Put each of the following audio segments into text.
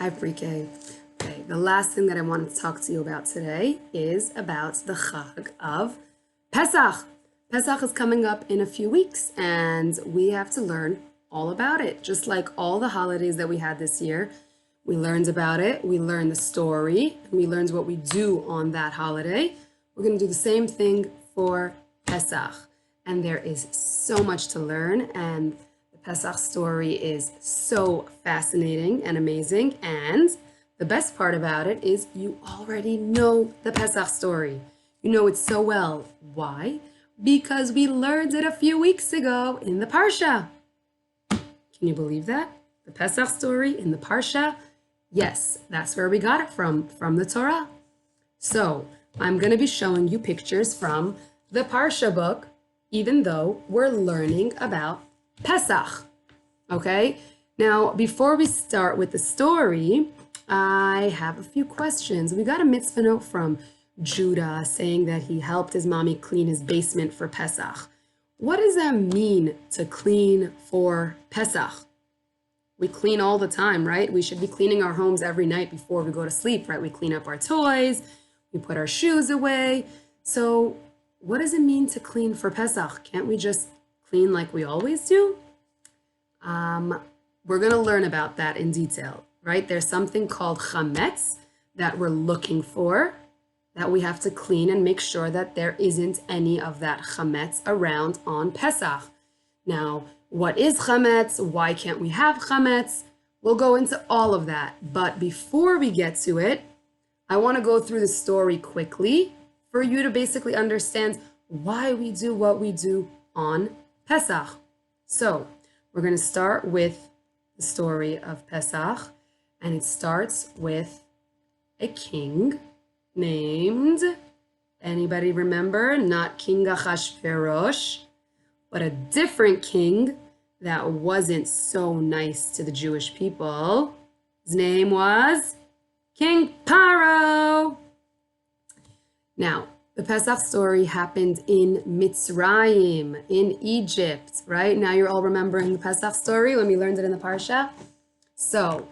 Hi, Pre K. Okay, the last thing that I wanted to talk to you about today is about the Chag of Pesach. Pesach is coming up in a few weeks, and we have to learn all about it. Just like all the holidays that we had this year, we learned about it, we learned the story, and we learned what we do on that holiday. We're going to do the same thing for Pesach. And there is so much to learn, and the Pesach story is so fascinating and amazing. And the best part about it is you already know the Pesach story. You know it so well. Why? Because we learned it a few weeks ago in the Parsha. Can you believe that? The Pesach story in the Parsha? Yes, that's where we got it from the Torah. So I'm going to be showing you pictures from the Parsha book, even though we're learning about Pesach. Okay? Now, before we start with the story, I have a few questions. We got a mitzvah note from Judah saying that he helped his mommy clean his basement for Pesach. What does that mean to clean for Pesach? We clean all the time, right? We should be cleaning our homes every night before we go to sleep, right? We clean up our toys, we put our shoes away. So what does it mean to clean for Pesach? Can't we just clean like we always do? We're going to learn about that in detail, right? There's something called chametz that we're looking for, that we have to clean and make sure that there isn't any of that chametz around on Pesach. Now, what is chametz? Why can't we have chametz? We'll go into all of that. But before we get to it, I want to go through the story quickly for you to basically understand why we do what we do on Pesach. So, we're going to start with the story of Pesach, and it starts with a king named, anybody remember? Not King Achashverosh, but a different king that wasn't so nice to the Jewish people. His name was King Paro. Now, the Pesach story happened in Mitzrayim, in Egypt, right? Now you're all remembering the Pesach story when we learned it in the Parsha. So,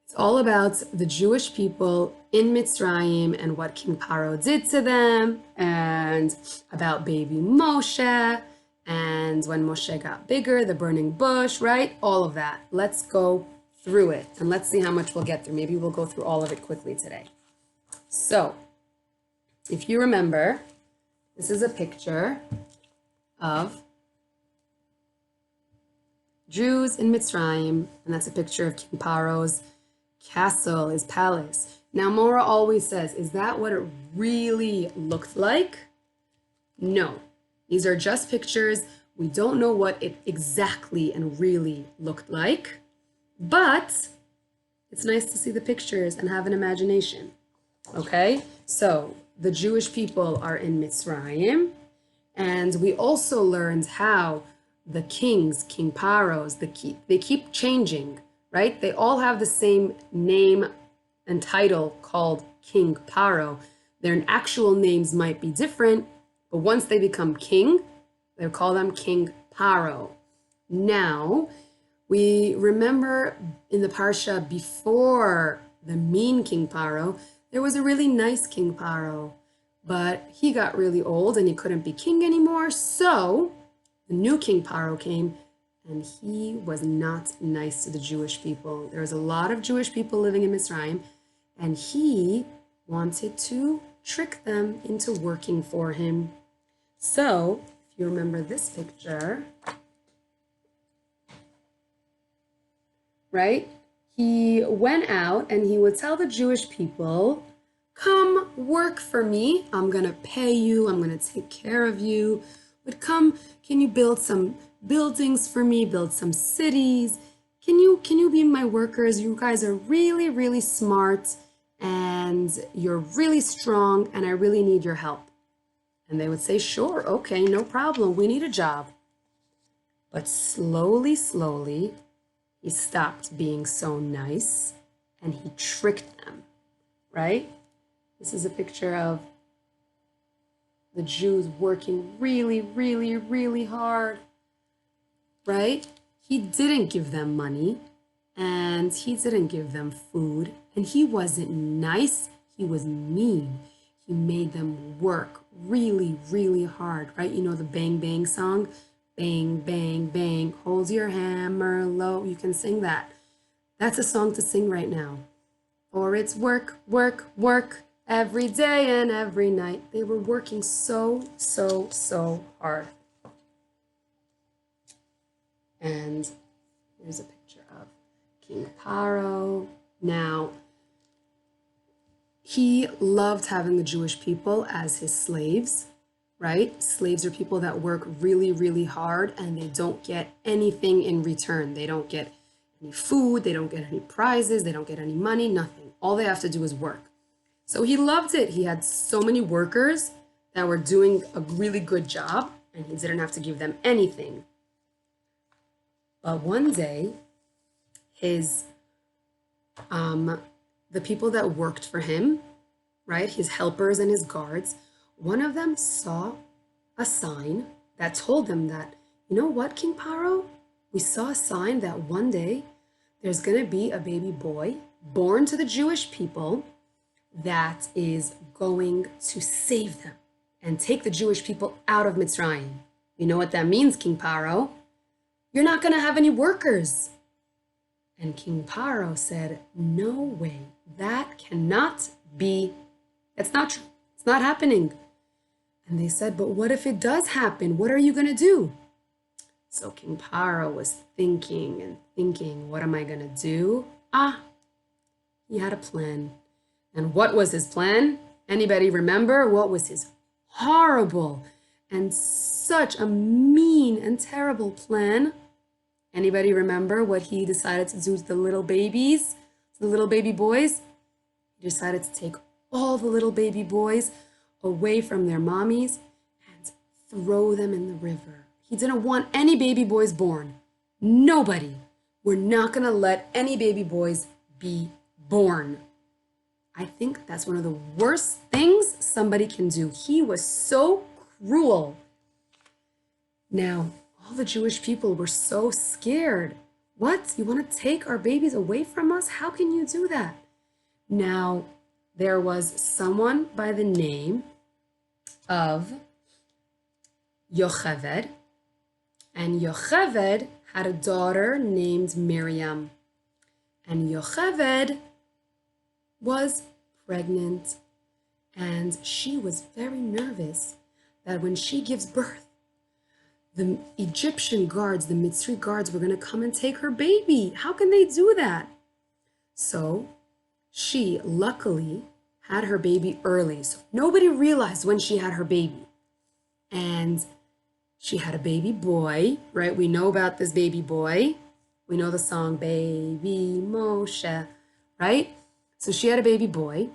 it's all about the Jewish people in Mitzrayim and what King Paro did to them, and about baby Moshe, and when Moshe got bigger, the burning bush, right? All of that. Let's go through it, and let's see how much we'll get through. Maybe we'll go through all of it quickly today. So, if you remember, this is a picture of Jews in Mitzrayim, and that's a picture of King Paro's castle, his palace. Now, Mora always says, is that what it really looked like? No. These are just pictures. We don't know what it exactly and really looked like, but it's nice to see the pictures and have an imagination. Okay? So, the Jewish people are in Mitzrayim, and we also learned how the kings, King Paro's, they keep changing, right? They all have the same name and title called King Paro. Their actual names might be different, but once they become king, they call them King Paro. Now, we remember in the Parsha before the mean King Paro, there was a really nice King Paro, but he got really old and he couldn't be king anymore. So the new King Paro came, and he was not nice to the Jewish people. There was a lot of Jewish people living in Mitzrayim, and he wanted to trick them into working for him. So, if you remember this picture, right? He went out and he would tell the Jewish people, come work for me. I'm going to pay you. I'm going to take care of you. But come, can you build some buildings for me? Build some cities? Can you be my workers? You guys are really, really smart and you're really strong and I really need your help. And they would say, sure, okay, no problem. We need a job. But slowly, slowly, he stopped being so nice and he tricked them, right? This is a picture of the Jews working really, really, really hard, right? He didn't give them money and he didn't give them food, and he wasn't nice, he was mean. He made them work really, really hard, right? You know the Bang Bang song? Bang, bang, bang, hold your hammer low. You can sing that. That's a song to sing right now. For it's work, work, work, every day and every night. They were working so, so, so hard. And here's a picture of King Paro. Now, he loved having the Jewish people as his slaves, right? Slaves are people that work really, really hard and they don't get anything in return. They don't get any food, they don't get any prizes, they don't get any money, nothing. All they have to do is work. So he loved it. He had so many workers that were doing a really good job and he didn't have to give them anything. But one day, the people that worked for him, right, his helpers and his guards, one of them saw a sign that told them that, you know what, King Paro? We saw a sign that one day there's going to be a baby boy born to the Jewish people that is going to save them and take the Jewish people out of Mitzrayim. You know what that means, King Paro? You're not going to have any workers. And King Paro said, no way, that cannot be. It's not true. It's not happening. And they said, but what if it does happen? What are you going to do? So King Paro was thinking and thinking, what am I going to do? He had a plan. And what was his plan? Anybody remember? What was his horrible and such a mean and terrible plan? Anybody remember what he decided to do to the little babies, to the little baby boys? He decided to take all the little baby boys away from their mommies and throw them in the river. He didn't want any baby boys born. Nobody. We're not going to let any baby boys be born. I think that's one of the worst things somebody can do. He was so cruel. Now, all the Jewish people were so scared. What? You want to take our babies away from us? How can you do that? Now, there was someone by the name of Yocheved, and Yocheved had a daughter named Miriam. And Yocheved was pregnant, and she was very nervous that when she gives birth, the Egyptian guards, the Mitzri guards, were going to come and take her baby. How can they do that? So she luckily had her baby early. So nobody realized when she had her baby. And she had a baby boy, right? We know about this baby boy. We know the song, Baby Moshe, right? So she had a baby boy,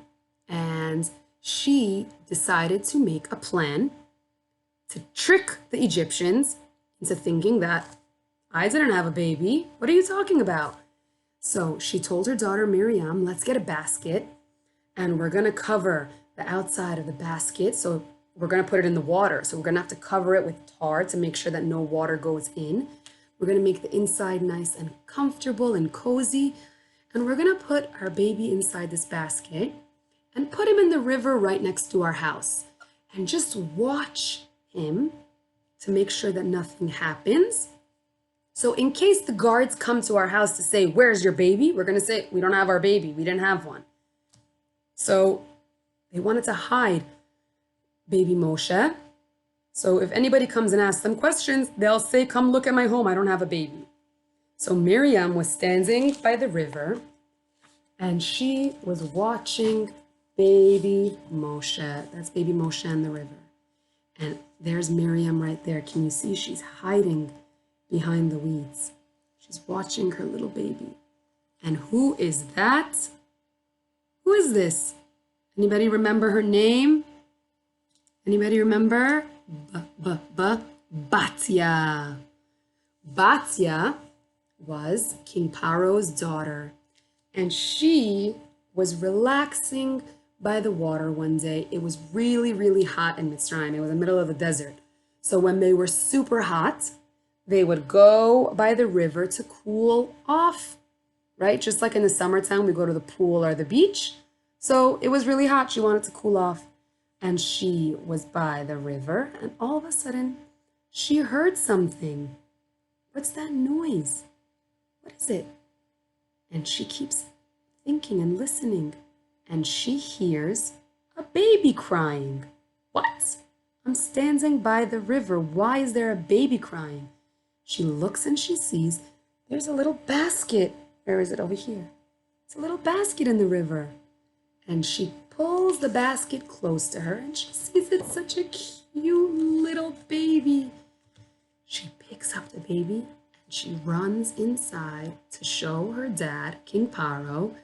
and she decided to make a plan to trick the Egyptians into thinking that I didn't have a baby. What are you talking about? So she told her daughter Miriam, let's get a basket and we're going to cover the outside of the basket. So we're going to put it in the water. So we're going to have to cover it with tar to make sure that no water goes in. We're going to make the inside nice and comfortable and cozy. And we're going to put our baby inside this basket and put him in the river right next to our house. And just watch him to make sure that nothing happens. So in case the guards come to our house to say, where's your baby? We're going to say, we don't have our baby. We didn't have one. So they wanted to hide baby Moshe. So if anybody comes and asks them questions, they'll say, come look at my home. I don't have a baby. So Miriam was standing by the river and she was watching baby Moshe. That's baby Moshe in the river. And there's Miriam right there. Can you see? She's hiding behind the weeds. She's watching her little baby. And who is that? Who is this? Anybody remember her name? Anybody remember? Batya. Batya was King Paro's daughter. And she was relaxing by the water one day. It was really, really hot in Mitzrayim. It was the middle of the desert. So when they were super hot, they would go by the river to cool off, right? Just like in the summertime, we go to the pool or the beach. So it was really hot. She wanted to cool off. And she was by the river, and all of a sudden, she heard something. What's that noise? What is it? And she keeps thinking and listening, and she hears a baby crying. What? I'm standing by the river. Why is there a baby crying? She looks and she sees there's a little basket. Where is it? Over here. It's a little basket in the river. And she pulls the basket close to her and she sees it's such a cute little baby. She picks up the baby and she runs inside to show her dad, King Paro,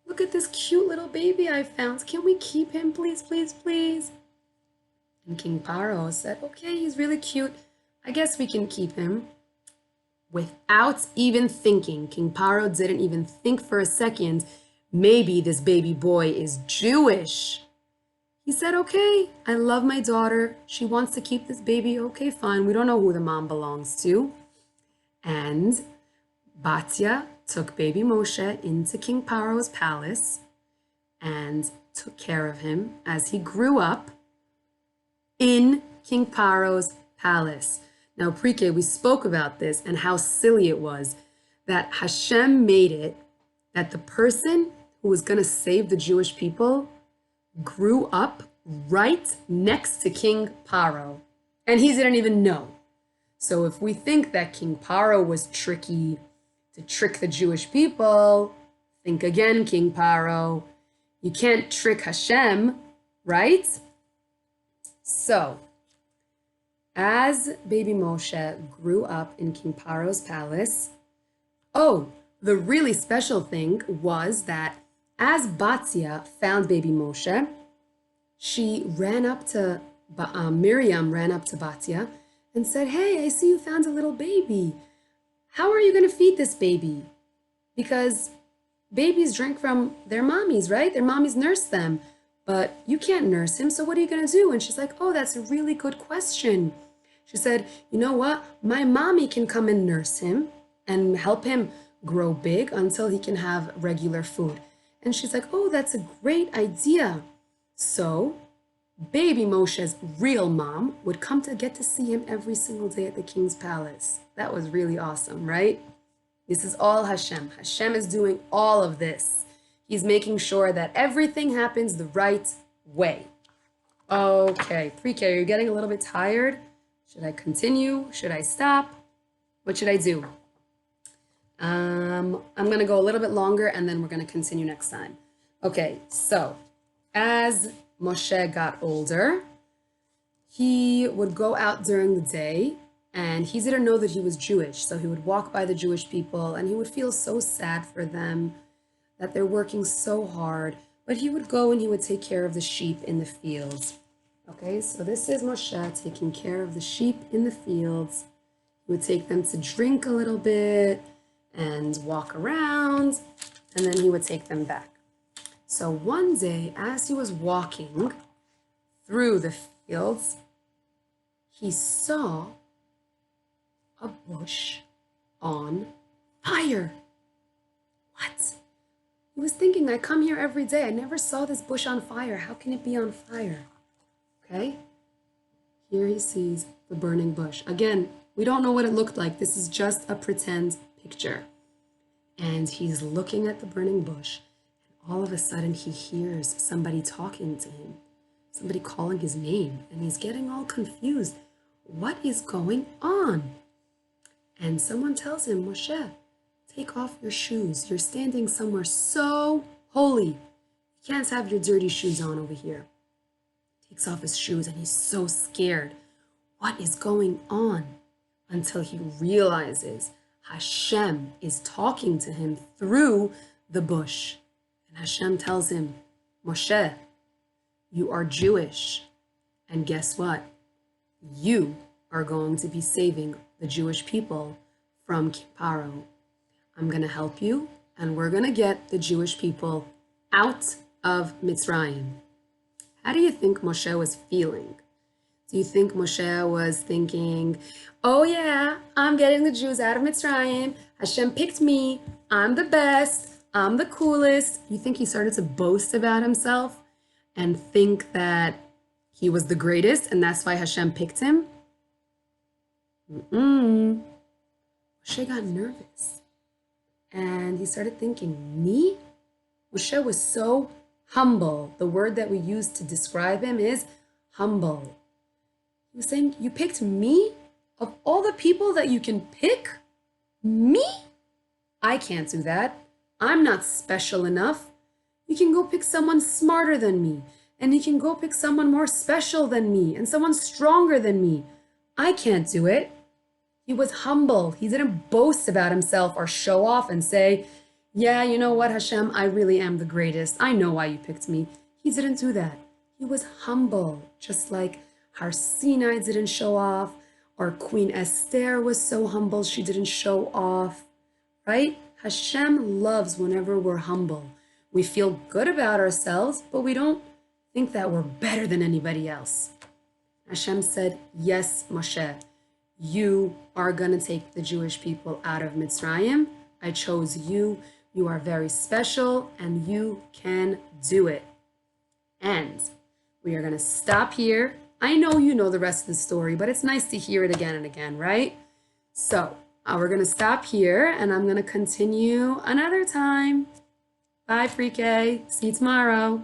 look at this cute little baby I found. Can we keep him, please, please, please? And King Paro said, okay, he's really cute. I guess we can keep him. Without even thinking, King Paro didn't even think for a second, maybe this baby boy is Jewish. He said, okay, I love my daughter. She wants to keep this baby. Okay, fine. We don't know who the mom belongs to. And Batya took baby Moshe into King Paro's palace and took care of him as he grew up in King Paro's palace. Now, Pre-K, we spoke about this and how silly it was that Hashem made it that the person who was going to save the Jewish people grew up right next to King Paro, and he didn't even know. So if we think that King Paro was tricky to trick the Jewish people, think again, King Paro. You can't trick Hashem, right? So, as baby Moshe grew up in King Paro's palace, the really special thing was that as Batya found baby Moshe, she ran up to, Miriam ran up to Batya and said, hey, I see you found a little baby. How are you going to feed this baby? Because babies drink from their mommies, right? Their mommies nurse them, but you can't nurse him, so what are you going to do? And she's like, oh, that's a really good question. She said, you know what? My mommy can come and nurse him and help him grow big until he can have regular food. And she's like, oh, that's a great idea. So baby Moshe's real mom would come to get to see him every single day at the king's palace. That was really awesome, right? This is all Hashem. Hashem is doing all of this. He's making sure that everything happens the right way. Okay, Pre-K, you're getting a little bit tired. Should I continue? Should I stop? What should I do? I'm going to go a little bit longer and then we're going to continue next time. Okay, so as Moshe got older, he would go out during the day and he didn't know that he was Jewish. So he would walk by the Jewish people and he would feel so sad for them that they're working so hard. But he would go and he would take care of the sheep in the fields. Okay, so this is Moshe taking care of the sheep in the fields. He would take them to drink a little bit and walk around, and then he would take them back. So one day, as he was walking through the fields, he saw a bush on fire. What? He was thinking, I come here every day. I never saw this bush on fire. How can it be on fire? Okay, here he sees the burning bush. Again, we don't know what it looked like. This is just a pretend picture. And he's looking at the burning bush. And all of a sudden, he hears somebody talking to him, somebody calling his name. And he's getting all confused. What is going on? And someone tells him, Moshe, take off your shoes. You're standing somewhere so holy. You can't have your dirty shoes on over here. Takes off his shoes and he's so scared. What is going on? Until he realizes Hashem is talking to him through the bush. And Hashem tells him, Moshe, you are Jewish. And guess what? You are going to be saving the Jewish people from Paro. I'm going to help you and we're going to get the Jewish people out of Mitzrayim. How do you think Moshe was feeling? Do you think Moshe was thinking, oh yeah, I'm getting the Jews out of Mitzrayim. Hashem picked me. I'm the best. I'm the coolest. You think he started to boast about himself and think that he was the greatest and that's why Hashem picked him? Moshe got nervous and he started thinking, me? Moshe was so humble. The word that we use to describe him is humble. He was saying, you picked me? Of all the people that you can pick? Me? I can't do that. I'm not special enough. You can go pick someone smarter than me, and you can go pick someone more special than me, and someone stronger than me. I can't do it. He was humble. He didn't boast about himself or show off and say, yeah, you know what, Hashem, I really am the greatest. I know why you picked me. He didn't do that. He was humble, just like Har Sinai didn't show off, or Queen Esther was so humble she didn't show off, right? Hashem loves whenever we're humble. We feel good about ourselves, but we don't think that we're better than anybody else. Hashem said, yes, Moshe, you are going to take the Jewish people out of Mitzrayim. I chose you. You are very special, and you can do it. And we are going to stop here. I know you know the rest of the story, but it's nice to hear it again and again, right? So we're going to stop here, and I'm going to continue another time. Bye, Pre K. See you tomorrow.